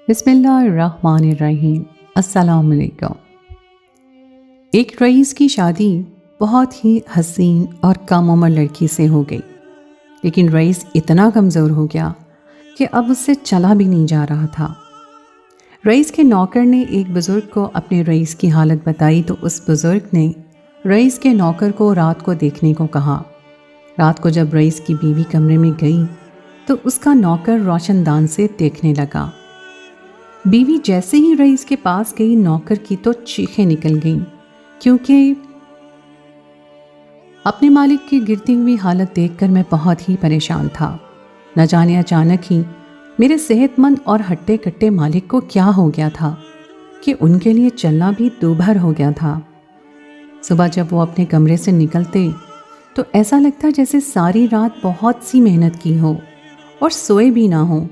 بسم اللہ الرحمن الرحیم۔ السلام علیکم۔ ایک رئیس کی شادی بہت ہی حسین اور کم عمر لڑکی سے ہو گئی، لیکن رئیس اتنا کمزور ہو گیا کہ اب اس سے چلا بھی نہیں جا رہا تھا۔ رئیس کے نوکر نے ایک بزرگ کو اپنے رئیس کی حالت بتائی تو اس بزرگ نے رئیس کے نوکر کو رات کو دیکھنے کو کہا۔ رات کو جب رئیس کی بیوی کمرے میں گئی تو اس کا نوکر روشن دان سے دیکھنے لگا۔ بیوی جیسے ہی رئیس کے پاس گئی، نوکر کی تو چیخیں نکل گئیں، کیونکہ اپنے مالک کی گرتی ہوئی حالت دیکھ کر میں بہت ہی پریشان تھا۔ نہ جانے اچانک ہی میرے صحت مند اور ہٹے کٹے مالک کو کیا ہو گیا تھا کہ ان کے لیے چلنا بھی دوبھر ہو گیا تھا۔ صبح جب وہ اپنے کمرے سے نکلتے تو ایسا لگتا جیسے ساری رات بہت سی محنت کی ہو اور سوئے بھی نہ ہوں۔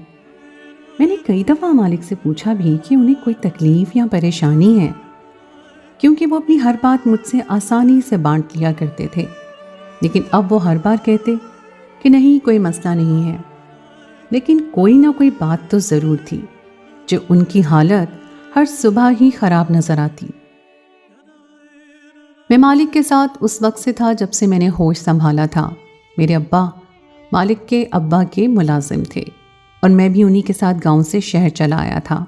میں نے کئی دفعہ مالک سے پوچھا بھی کہ انہیں کوئی تکلیف یا پریشانی ہے، کیونکہ وہ اپنی ہر بات مجھ سے آسانی سے بانٹ لیا کرتے تھے، لیکن اب وہ ہر بار کہتے کہ نہیں، کوئی مسئلہ نہیں ہے۔ لیکن کوئی نہ کوئی بات تو ضرور تھی جو ان کی حالت ہر صبح ہی خراب نظر آتی۔ میں مالک کے ساتھ اس وقت سے تھا جب سے میں نے ہوش سنبھالا تھا۔ میرے ابا مالک کے ابا کے ملازم تھے اور میں بھی انہی کے ساتھ گاؤں سے شہر چلا آیا تھا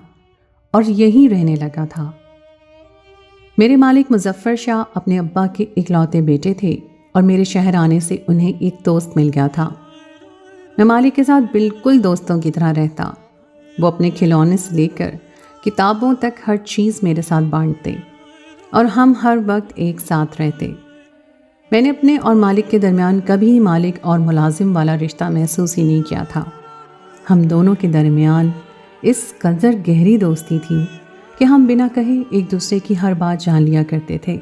اور یہیں رہنے لگا تھا۔ میرے مالک مظفر شاہ اپنے ابا کے اکلوتے بیٹے تھے اور میرے شہر آنے سے انہیں ایک دوست مل گیا تھا۔ میں مالک کے ساتھ بالکل دوستوں کی طرح رہتا۔ وہ اپنے کھلونے سے لے کر کتابوں تک ہر چیز میرے ساتھ بانٹتے اور ہم ہر وقت ایک ساتھ رہتے۔ میں نے اپنے اور مالک کے درمیان کبھی مالک اور ملازم والا رشتہ محسوس ہی نہیں کیا تھا۔ ہم دونوں کے درمیان اس قدر گہری دوستی تھی کہ ہم بنا کہے ایک دوسرے کی ہر بات جان لیا کرتے تھے۔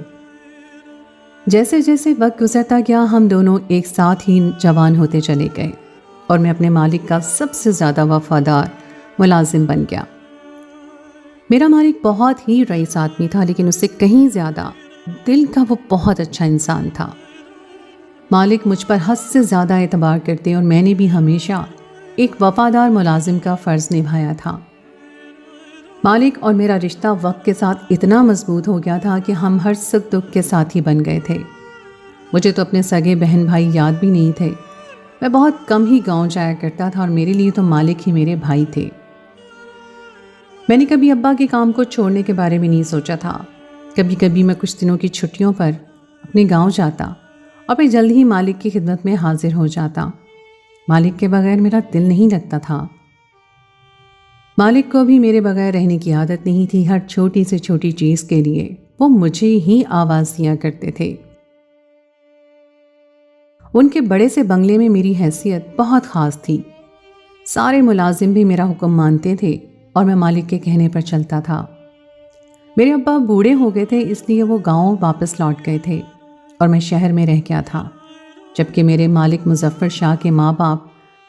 جیسے جیسے وقت گزرتا گیا، ہم دونوں ایک ساتھ ہی جوان ہوتے چلے گئے اور میں اپنے مالک کا سب سے زیادہ وفادار ملازم بن گیا۔ میرا مالک بہت ہی رئیس آدمی تھا، لیکن اس سے کہیں زیادہ دل کا وہ بہت اچھا انسان تھا۔ مالک مجھ پر حد سے زیادہ اعتبار کرتے اور میں نے بھی ہمیشہ ایک وفادار ملازم کا فرض نبھایا تھا۔ مالک اور میرا رشتہ وقت کے ساتھ اتنا مضبوط ہو گیا تھا کہ ہم ہر سکھ دکھ کے ساتھی بن گئے تھے۔ مجھے تو اپنے سگے بہن بھائی یاد بھی نہیں تھے۔ میں بہت کم ہی گاؤں جایا کرتا تھا اور میرے لیے تو مالک ہی میرے بھائی تھے۔ میں نے کبھی ابا کے کام کو چھوڑنے کے بارے میں نہیں سوچا تھا۔ کبھی کبھی میں کچھ دنوں کی چھٹیوں پر اپنے گاؤں جاتا اور پھر جلد ہی مالک کی خدمت میں حاضر ہو جاتا۔ مالک کے بغیر میرا دل نہیں لگتا تھا۔ مالک کو بھی میرے بغیر رہنے کی عادت نہیں تھی۔ ہر چھوٹی سے چھوٹی چیز کے لیے وہ مجھے ہی آواز دیا کرتے تھے۔ ان کے بڑے سے بنگلے میں میری حیثیت بہت خاص تھی۔ سارے ملازم بھی میرا حکم مانتے تھے اور میں مالک کے کہنے پر چلتا تھا۔ میرے ابا بوڑھے ہو گئے تھے، اس لیے وہ گاؤں واپس لوٹ گئے تھے اور میں شہر میں رہ گیا تھا، جبکہ میرے مالک مظفر شاہ کے ماں باپ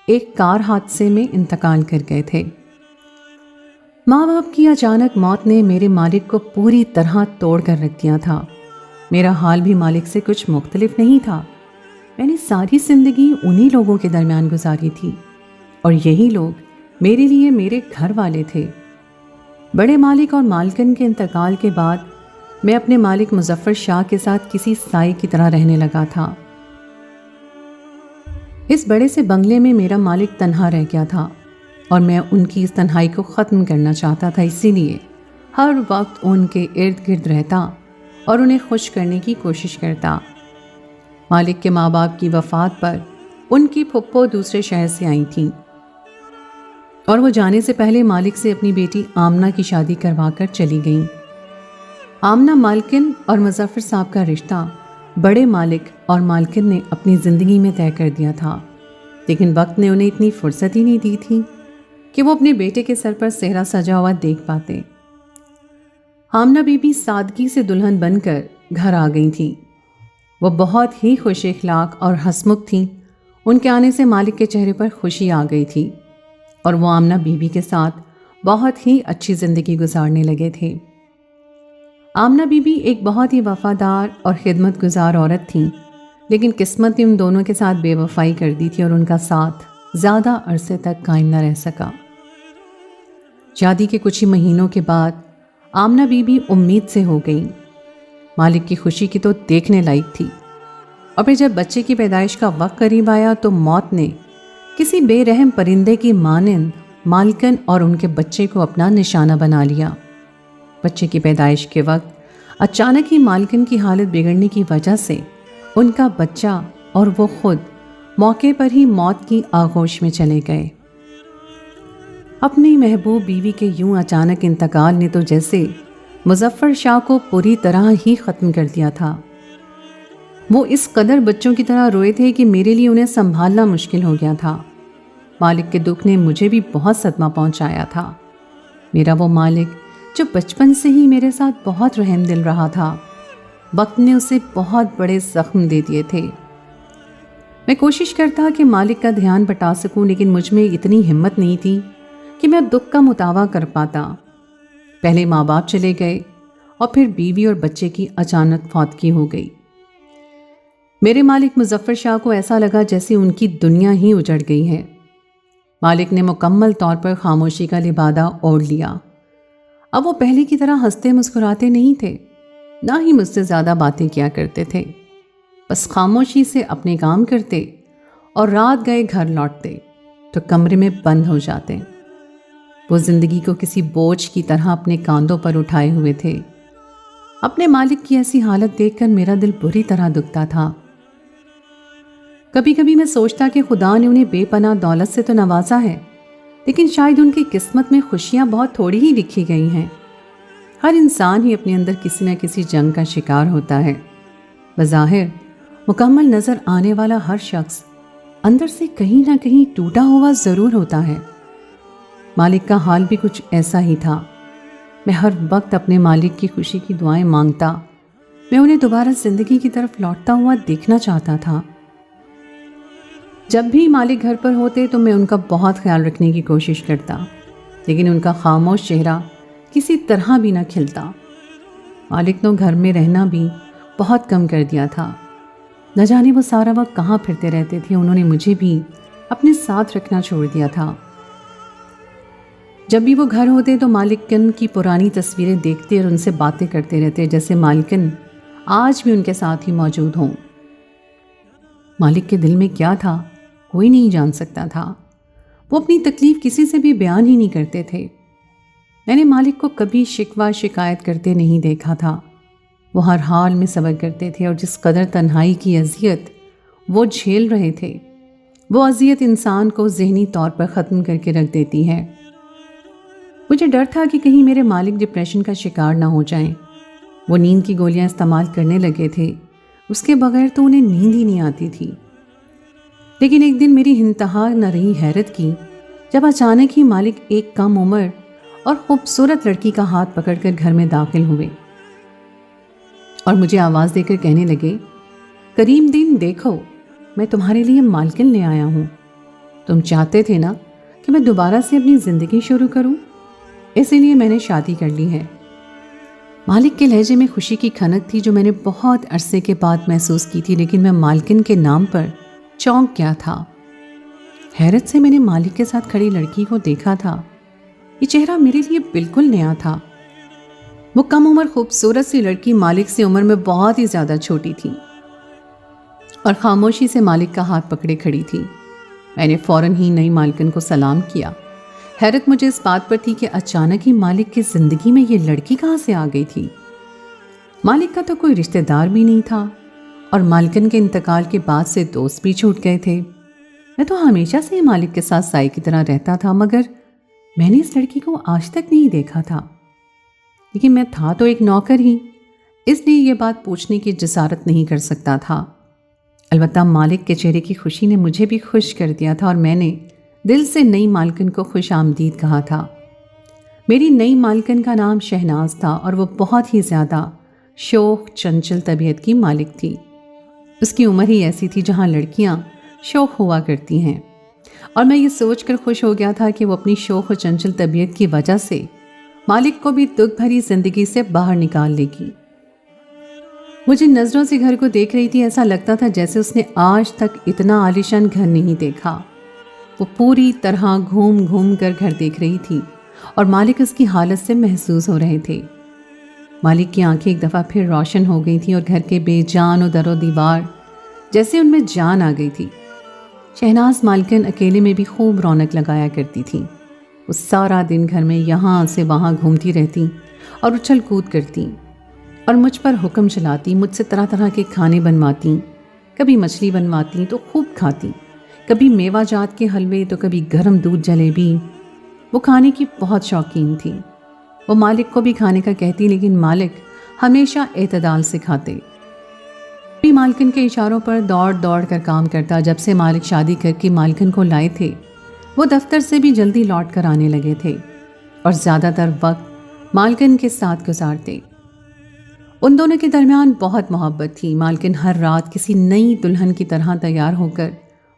ایک کار حادثے میں انتقال کر گئے تھے۔ ماں باپ کی اچانک موت نے میرے مالک کو پوری طرح توڑ کر رکھ دیا تھا۔ میرا حال بھی مالک سے کچھ مختلف نہیں تھا۔ میں نے ساری زندگی انہی لوگوں کے درمیان گزاری تھی اور یہی لوگ میرے لیے میرے گھر والے تھے۔ بڑے مالک اور مالکن کے انتقال کے بعد میں اپنے مالک مظفر شاہ کے ساتھ کسی سائے کی طرح رہنے لگا تھا۔ اس بڑے سے بنگلے میں میرا مالک تنہا رہ گیا تھا اور میں ان کی اس تنہائی کو ختم کرنا چاہتا تھا، اسی لیے ہر وقت ان کے ارد گرد رہتا اور انہیں خوش کرنے کی کوشش کرتا۔ مالک کے ماں باپ کی وفات پر ان کی پھپھو دوسرے شہر سے آئی تھیں اور وہ جانے سے پہلے مالک سے اپنی بیٹی آمنہ کی شادی کروا کر چلی گئیں۔ آمنہ مالکن اور مظفر صاحب کا رشتہ بڑے مالک اور مالکن نے اپنی زندگی میں طے کر دیا تھا، لیکن وقت نے انہیں اتنی فرصت ہی نہیں دی تھی کہ وہ اپنے بیٹے کے سر پر صحرا سجا ہوا دیکھ پاتے۔ آمنہ بی بی سادگی سے دلہن بن کر گھر آ گئی تھیں۔ وہ بہت ہی خوش اخلاق اور ہنسمکھ تھیں۔ ان کے آنے سے مالک کے چہرے پر خوشی آ گئی تھی اور وہ آمنہ بی بی کے ساتھ بہت ہی اچھی زندگی گزارنے لگے تھے۔ آمنہ بی بی ایک بہت ہی وفادار اور خدمت گزار عورت تھیں، لیکن قسمت نے ان دونوں کے ساتھ بے وفائی کر دی تھی اور ان کا ساتھ زیادہ عرصے تک قائم نہ رہ سکا۔ شادی کے کچھ ہی مہینوں کے بعد آمنہ بیوی امید سے ہو گئیں۔ مالک کی خوشی کی تو دیکھنے لائق تھی، اور پھر جب بچے کی پیدائش کا وقت قریب آیا تو موت نے کسی بے رحم پرندے کی مانند مالکن اور ان کے بچے کو اپنا نشانہ بنا لیا۔ بچے کی پیدائش کے وقت اچانک ہی مالکن کی حالت بگڑنے کی وجہ سے ان کا بچہ اور وہ خود موقع پر ہی موت کی آغوش میں چلے گئے۔ اپنی محبوب بیوی کے یوں اچانک انتقال نے تو جیسے مظفر شاہ کو پوری طرح ہی ختم کر دیا تھا۔ وہ اس قدر بچوں کی طرح روئے تھے کہ میرے لیے انہیں سنبھالنا مشکل ہو گیا تھا۔ مالک کے دکھ نے مجھے بھی بہت صدمہ پہنچایا تھا۔ میرا وہ مالک جو بچپن سے ہی میرے ساتھ بہت رحم دل رہا تھا، وقت نے اسے بہت بڑے زخم دے دیے تھے۔ میں کوشش کرتا کہ مالک کا دھیان بٹا سکوں، لیکن مجھ میں اتنی ہمت نہیں تھی کہ میں دکھ کا مطالبہ کر پاتا۔ پہلے ماں باپ چلے گئے اور پھر بیوی اور بچے کی اچانک فوتگی ہو گئی۔ میرے مالک مظفر شاہ کو ایسا لگا جیسے ان کی دنیا ہی اجڑ گئی ہے۔ مالک نے مکمل طور پر خاموشی کا لبادہ اوڑھ لیا۔ اب وہ پہلے کی طرح ہنستے مسکراتے نہیں تھے، نہ ہی مجھ سے زیادہ باتیں کیا کرتے تھے، بس خاموشی سے اپنے کام کرتے اور رات گئے گھر لوٹتے تو کمرے میں بند ہو جاتے۔ وہ زندگی کو کسی بوجھ کی طرح اپنے کاندھوں پر اٹھائے ہوئے تھے۔ اپنے مالک کی ایسی حالت دیکھ کر میرا دل بری طرح دکھتا تھا۔ کبھی کبھی میں سوچتا کہ خدا نے انہیں بے پناہ دولت سے تو نوازا ہے، لیکن شاید ان کی قسمت میں خوشیاں بہت تھوڑی ہی لکھی گئی ہیں۔ ہر انسان ہی اپنے اندر کسی نہ کسی جنگ کا شکار ہوتا ہے۔ بظاہر مکمل نظر آنے والا ہر شخص اندر سے کہیں نہ کہیں ٹوٹا ہوا ضرور ہوتا ہے۔ مالک کا حال بھی کچھ ایسا ہی تھا۔ میں ہر وقت اپنے مالک کی خوشی کی دعائیں مانگتا، میں انہیں دوبارہ زندگی کی طرف لوٹتا ہوا دیکھنا چاہتا تھا۔ جب بھی مالک گھر پر ہوتے تو میں ان کا بہت خیال رکھنے کی کوشش کرتا، لیکن ان کا خاموش چہرہ کسی طرح بھی نہ کھلتا۔ مالک نے گھر میں رہنا بھی بہت کم کر دیا تھا۔ نہ جانے وہ سارا وقت کہاں پھرتے رہتے تھے۔ انہوں نے مجھے بھی اپنے ساتھ رکھنا چھوڑ دیا تھا۔ جب بھی وہ گھر ہوتے تو مالکن کی پرانی تصویریں دیکھتے اور ان سے باتیں کرتے رہتے، جیسے مالکن آج بھی ان کے ساتھ ہی موجود ہوں۔ مالک کے دل میں کیا تھا کوئی نہیں جان سکتا تھا۔ وہ اپنی تکلیف کسی سے بھی بیان ہی نہیں کرتے تھے۔ میں نے مالک کو کبھی شکوہ شکایت کرتے نہیں دیکھا تھا۔ وہ ہر حال میں صبر کرتے تھے، اور جس قدر تنہائی کی اذیت وہ جھیل رہے تھے، وہ اذیت انسان کو ذہنی طور پر ختم کر کے رکھ دیتی ہے۔ مجھے ڈر تھا کہ کہیں میرے مالک ڈپریشن کا شکار نہ ہو جائیں۔ وہ نیند کی گولیاں استعمال کرنے لگے تھے، اس کے بغیر تو انہیں نیند ہی نہیں آتی تھی۔ لیکن ایک دن میری انتہا نہ رہی حیرت کی جب اچانک ہی مالک ایک کم عمر اور خوبصورت لڑکی کا ہاتھ پکڑ کر گھر میں داخل ہوئے اور مجھے آواز دے کر کہنے لگے، کریم دین دیکھو، میں تمہارے لیے مالکن لے آیا ہوں۔ تم چاہتے تھے نا کہ میں دوبارہ سے اپنی زندگی شروع کروں، اسی لیے میں نے شادی کر لی ہے۔ مالک کے لہجے میں خوشی کی کھنک تھی جو میں نے بہت عرصے کے بعد محسوس کی تھی، لیکن میں مالکن کے نام پر چونک گیا تھا۔ حیرت سے میں نے مالک کے ساتھ کھڑی لڑکی کو دیکھا تھا۔ یہ چہرہ میرے لیے بالکل نیا تھا۔ وہ کم عمر خوبصورت سی لڑکی مالک سے عمر میں بہت ہی زیادہ چھوٹی تھی اور خاموشی سے مالک کا ہاتھ پکڑے کھڑی تھی۔ میں نے فوراً ہی نئی مالکن کو سلام کیا۔ حیرت مجھے اس بات پر تھی کہ اچانک ہی مالک کی زندگی میں یہ لڑکی کہاں سے آ گئی تھی۔ مالک کا تو کوئی رشتہ دار بھی نہیں تھا، اور مالکن کے انتقال کے بعد سے دوست بھی چھوٹ گئے تھے۔ میں تو ہمیشہ سے مالک کے ساتھ سائی کی طرح رہتا تھا، مگر میں نے اس لڑکی کو آج تک نہیں دیکھا تھا۔ لیکن میں تھا تو ایک نوکر ہی، اس لیے یہ بات پوچھنے کی جسارت نہیں کر سکتا تھا۔ البتہ مالک کے چہرے کی خوشی نے مجھے بھی خوش کر دیا تھا، اور میں نے دل سے نئی مالکن کو خوش آمدید کہا تھا۔ میری نئی مالکن کا نام شہناز تھا، اور وہ بہت ہی زیادہ شوخ چنچل طبیعت کی مالک تھی۔ اس کی عمر ہی ایسی تھی جہاں لڑکیاں شوخ ہوا کرتی ہیں، اور میں یہ سوچ کر خوش ہو گیا تھا کہ وہ اپنی شوخ و چنچل طبیعت کی وجہ سے مالک کو بھی دکھ بھری زندگی سے باہر نکال لے گی۔ وہ جن نظروں سے گھر کو دیکھ رہی تھی، ایسا لگتا تھا جیسے اس نے آج تک اتنا عالیشان گھر نہیں دیکھا۔ وہ پوری طرح گھوم گھوم کر گھر دیکھ رہی تھی، اور مالک اس کی حالت سے محسوس ہو رہے تھے۔ مالک کی آنکھیں ایک دفعہ پھر روشن ہو گئی تھیں اور گھر کے بے جان و در و دیوار جیسے ان میں جان آ گئی تھی۔ شہناز مالکن اکیلے میں بھی خوب رونق لگایا کرتی تھی۔ وہ سارا دن گھر میں یہاں سے وہاں گھومتی رہتی اور اچھل کود کرتی اور مجھ پر حکم چلاتی، مجھ سے طرح طرح کے کھانے بنواتی، کبھی مچھلی بنواتی تو خوب کھاتی، کبھی میوہ جات کے حلوے تو کبھی گرم دودھ جلیبی۔ وہ کھانے کی بہت شوقین تھی۔ وہ مالک کو بھی کھانے کا کہتی، لیکن مالک ہمیشہ اعتدال سے کھاتے۔ بھی مالکن کے اشاروں پر دوڑ دوڑ کر کام کرتا۔ جب سے مالک شادی کر کے مالکن کو لائے تھے، وہ دفتر سے بھی جلدی لوٹ کر آنے لگے تھے اور زیادہ تر وقت مالکن کے ساتھ گزارتے۔ ان دونوں کے درمیان بہت محبت تھی۔ مالکن ہر رات کسی نئی دلہن کی طرح تیار ہو کر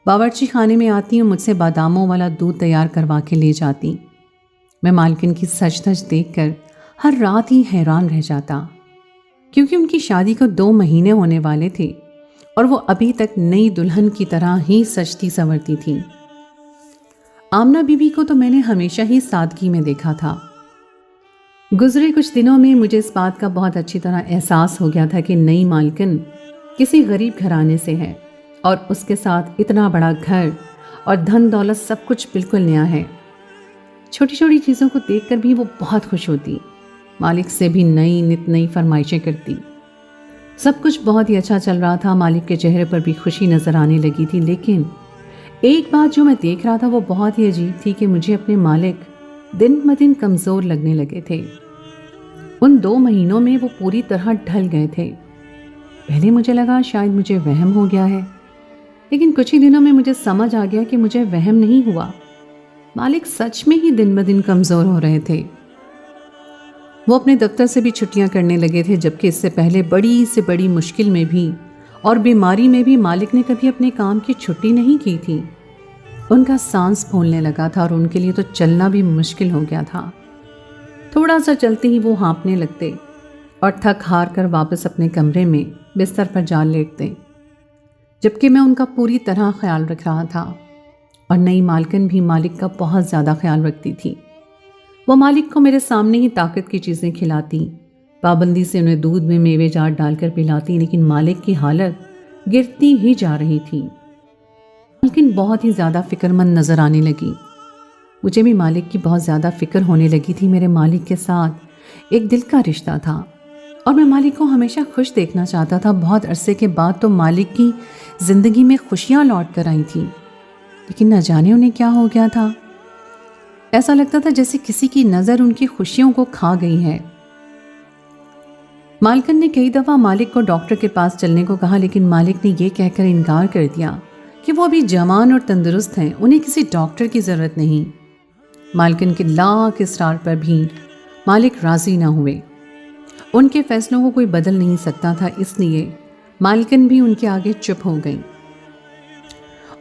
باورچی خانے میں آتی اور مجھ سے باداموں والا دودھ تیار کروا کے لے جاتی۔ میں مالکن کی سج دھج دیکھ کر ہر رات ہی حیران رہ جاتا، کیونکہ ان کی شادی کو 2 مہینے ہونے والے تھے اور وہ ابھی تک نئی دلہن کی طرح ہی سجتی سنورتی تھیں۔ آمنہ بی بی کو تو میں نے ہمیشہ ہی سادگی میں دیکھا تھا۔ گزرے کچھ دنوں میں مجھے اس بات کا بہت اچھی طرح احساس ہو گیا تھا کہ نئی مالکن کسی غریب گھرانے سے ہے اور اس کے ساتھ اتنا بڑا گھر اور دھن دولت، سب کچھ بالکل نیا ہے۔ چھوٹی چھوٹی چیزوں کو دیکھ کر بھی وہ بہت خوش ہوتی، مالک سے بھی نئی نت نئی فرمائشیں کرتی۔ سب کچھ بہت ہی اچھا چل رہا تھا، مالک کے چہرے پر بھی خوشی نظر آنے لگی تھی، لیکن ایک بات جو میں دیکھ رہا تھا وہ بہت ہی عجیب تھی کہ مجھے اپنے مالک دن بدن کمزور لگنے لگے تھے۔ ان 2 مہینوں میں وہ پوری طرح ڈھل گئے تھے۔ پہلے مجھے لگا شاید مجھے وہم ہو گیا ہے، لیکن کچھ ہی دنوں میں مجھے سمجھ آ گیا کہ مجھے وہم نہیں ہوا، مالک سچ میں ہی دن بدن کمزور ہو رہے تھے۔ وہ اپنے دفتر سے بھی چھٹیاں کرنے لگے تھے، جبکہ اس سے پہلے بڑی سے بڑی مشکل میں بھی اور بیماری میں بھی مالک نے کبھی اپنے کام کی چھٹی نہیں کی تھی۔ ان کا سانس پھولنے لگا تھا اور ان کے لیے تو چلنا بھی مشکل ہو گیا تھا۔ تھوڑا سا چلتے ہی وہ ہانپنے لگتے اور تھک ہار کر واپس اپنے کمرے میں بستر پر جا لیٹتے، جبکہ میں ان کا پوری طرح خیال رکھ رہا تھا اور نئی مالکن بھی مالک کا بہت زیادہ خیال رکھتی تھی۔ وہ مالک کو میرے سامنے ہی طاقت کی چیزیں کھلاتی، پابندی سے انہیں دودھ میں میوے جات ڈال کر پلاتی، لیکن مالک کی حالت گرتی ہی جا رہی تھی۔ مالکن بہت ہی زیادہ فکر مند نظر آنے لگی۔ مجھے بھی مالک کی بہت زیادہ فکر ہونے لگی تھی۔ میرے مالک کے ساتھ ایک دل کا رشتہ تھا اور میں مالک کو ہمیشہ خوش دیکھنا چاہتا تھا۔ بہت عرصے کے بعد تو مالک کی زندگی میں خوشیاں لوٹ کر آئی تھیں، لیکن نہ جانے انہیں کیا ہو گیا تھا۔ ایسا لگتا تھا جیسے کسی کی نظر ان کی خوشیوں کو کھا گئی ہے۔ مالکن نے کئی دفعہ مالک کو ڈاکٹر کے پاس چلنے کو کہا، لیکن مالک نے یہ کہہ کر انکار کر دیا کہ وہ ابھی جوان اور تندرست ہیں، انہیں کسی ڈاکٹر کی ضرورت نہیں۔ مالکن کے لاکھ اصرار پر بھی مالک راضی نہ ہوئے۔ ان کے فیصلوں کو کوئی بدل نہیں سکتا تھا، اس لیے مالکن بھی ان کے آگے چپ ہو گئی۔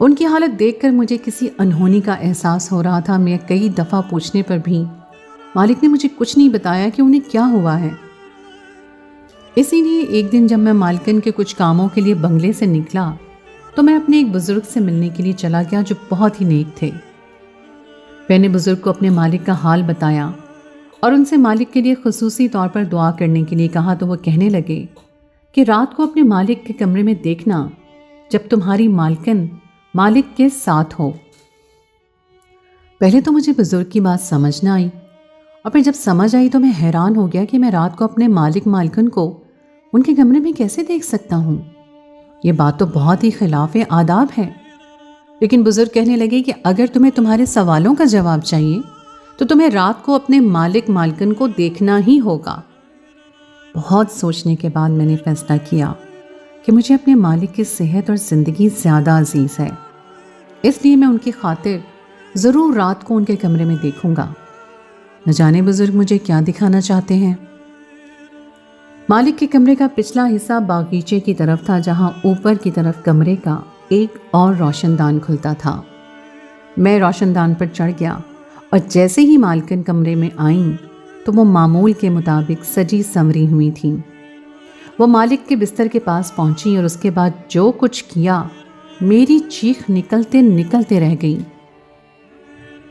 ان کی حالت دیکھ کر مجھے کسی انہونی کا احساس ہو رہا تھا۔ میں کئی دفعہ پوچھنے پر بھی مالک نے مجھے کچھ نہیں بتایا کہ انہیں کیا ہوا ہے۔ اسی لیے ایک دن جب میں مالکن کے کچھ کاموں کے لیے بنگلے سے نکلا تو میں اپنے ایک بزرگ سے ملنے کے لیے چلا گیا جو بہت ہی نیک تھے۔ میں نے بزرگ کو اپنے مالک کا حال بتایا اور ان سے مالک کے لیے خصوصی طور پر دعا کرنے کے لیے کہا، تو وہ کہنے لگے کہ رات کو اپنے مالک کے کمرے میں دیکھنا جب تمہاری مالکن مالک کے ساتھ ہو۔ پہلے تو مجھے بزرگ کی بات سمجھ نہ آئی، اور پھر جب سمجھ آئی تو میں حیران ہو گیا کہ میں رات کو اپنے مالک مالکن کو ان کے کمرے میں کیسے دیکھ سکتا ہوں؟ یہ بات تو بہت ہی خلاف آداب ہے۔ لیکن بزرگ کہنے لگے کہ اگر تمہیں تمہارے سوالوں کا جواب چاہیے تو تمہیں رات کو اپنے مالک مالکن کو دیکھنا ہی ہوگا۔ بہت سوچنے کے بعد میں نے فیصلہ کیا کہ مجھے اپنے مالک کی صحت اور زندگی زیادہ عزیز ہے، اس لیے میں ان کی خاطر ضرور رات کو ان کے کمرے میں دیکھوں گا۔ نہ جانے بزرگ مجھے کیا دکھانا چاہتے ہیں۔ مالک کے کمرے کا پچھلا حصہ باغیچے کی طرف تھا، جہاں اوپر کی طرف کمرے کا ایک اور روشن دان کھلتا تھا۔ میں روشن دان پر چڑھ گیا اور جیسے ہی مالکن کمرے میں آئیں تو وہ معمول کے مطابق سجی سنوری ہوئی تھیں۔ وہ مالک کے بستر کے پاس پہنچی اور اس کے بعد جو کچھ کیا، میری چیخ نکلتے نکلتے رہ گئی۔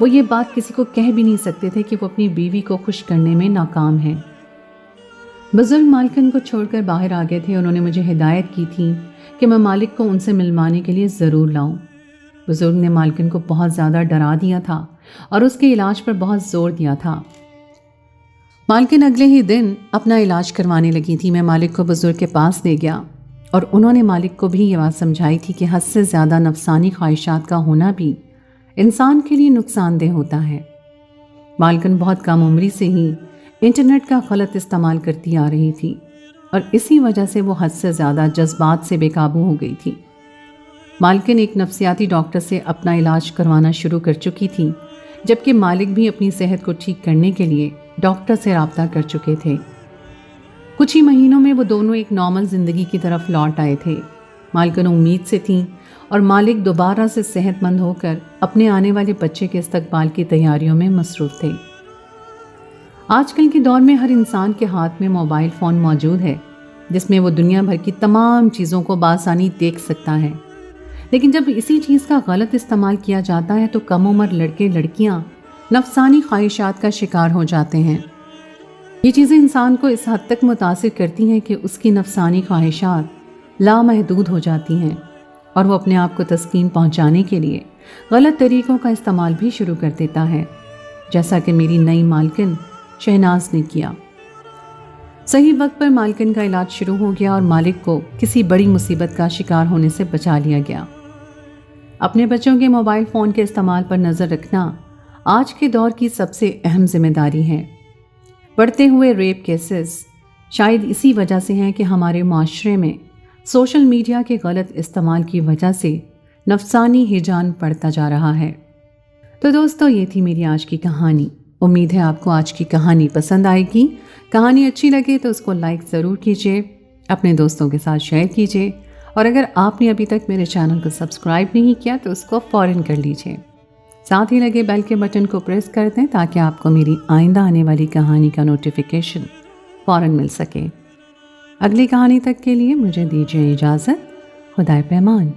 وہ یہ بات کسی کو کہہ بھی نہیں سکتے تھے کہ وہ اپنی بیوی کو خوش کرنے میں ناکام ہیں۔ بزرگ مالکن کو چھوڑ کر باہر آ گئے تھے۔ انہوں نے مجھے ہدایت کی تھی کہ میں مالک کو ان سے ملوانے کے لیے ضرور لاؤں۔ بزرگ نے مالکن کو بہت زیادہ ڈرا دیا تھا اور اس کے علاج پر بہت زور دیا تھا۔ مالکن اگلے ہی دن اپنا علاج کروانے لگی تھی۔ میں مالک کو بزرگ کے پاس لے گیا اور انہوں نے مالک کو بھی یہ بات سمجھائی تھی کہ حد سے زیادہ نفسانی خواہشات کا ہونا بھی انسان کے لیے نقصان دہ ہوتا ہے۔ مالکن بہت کم عمری سے ہی انٹرنیٹ کا غلط استعمال کرتی آ رہی تھی اور اسی وجہ سے وہ حد سے زیادہ جذبات سے بے قابو ہو گئی تھی۔ مالکن ایک نفسیاتی ڈاکٹر سے اپنا علاج کروانا شروع کر چکی تھی، جبکہ مالک بھی اپنی صحت کو ٹھیک کرنے کے لیے ڈاکٹر سے رابطہ کر چکے تھے۔ کچھ ہی مہینوں میں وہ دونوں ایک نارمل زندگی کی طرف لوٹ آئے تھے۔ مالکن امید سے تھیں اور مالک دوبارہ سے صحت مند ہو کر اپنے آنے والے بچے کے استقبال کی تیاریوں میں مصروف تھے۔ آج کل کے دور میں ہر انسان کے ہاتھ میں موبائل فون موجود ہے، جس میں وہ دنیا بھر کی تمام چیزوں کو بآسانی دیکھ سکتا ہے، لیکن جب اسی چیز کا غلط استعمال کیا جاتا ہے تو کم عمر لڑکے لڑکیاں نفسانی خواہشات کا شکار ہو جاتے ہیں۔ یہ چیزیں انسان کو اس حد تک متاثر کرتی ہیں کہ اس کی نفسانی خواہشات لامحدود ہو جاتی ہیں اور وہ اپنے آپ کو تسکین پہنچانے کے لیے غلط طریقوں کا استعمال بھی شروع کر دیتا ہے، جیسا کہ میری نئی مالکن شہناز نے کیا۔ صحیح وقت پر مالکن کا علاج شروع ہو گیا اور مالک کو کسی بڑی مصیبت کا شکار ہونے سے بچا لیا گیا۔ اپنے بچوں کے موبائل فون کے استعمال پر نظر رکھنا آج کے دور کی سب سے اہم ذمہ داری ہے۔ بڑھتے ہوئے ریپ کیسز شاید اسی وجہ سے ہیں کہ ہمارے معاشرے میں سوشل میڈیا کے غلط استعمال کی وجہ سے نفسانی ہیجان بڑھتا جا رہا ہے۔ تو دوستو، یہ تھی میری آج کی کہانی۔ امید ہے آپ کو آج کی کہانی پسند آئے گی۔ کہانی اچھی لگے تو اس کو لائک ضرور کیجیے، اپنے دوستوں کے ساتھ شیئر کیجیے، اور اگر آپ نے ابھی تک میرے چینل کو سبسکرائب نہیں کیا تو اس کو فوراً کر لیجیے۔ ساتھ ہی لگے بیل کے بٹن کو پریس کر دیں تاکہ آپ کو میری آئندہ آنے والی کہانی کا نوٹیفیکیشن فوراً مل سکے۔ اگلی کہانی تک کے لیے مجھے دیجیے اجازت۔ خدائے پیمان۔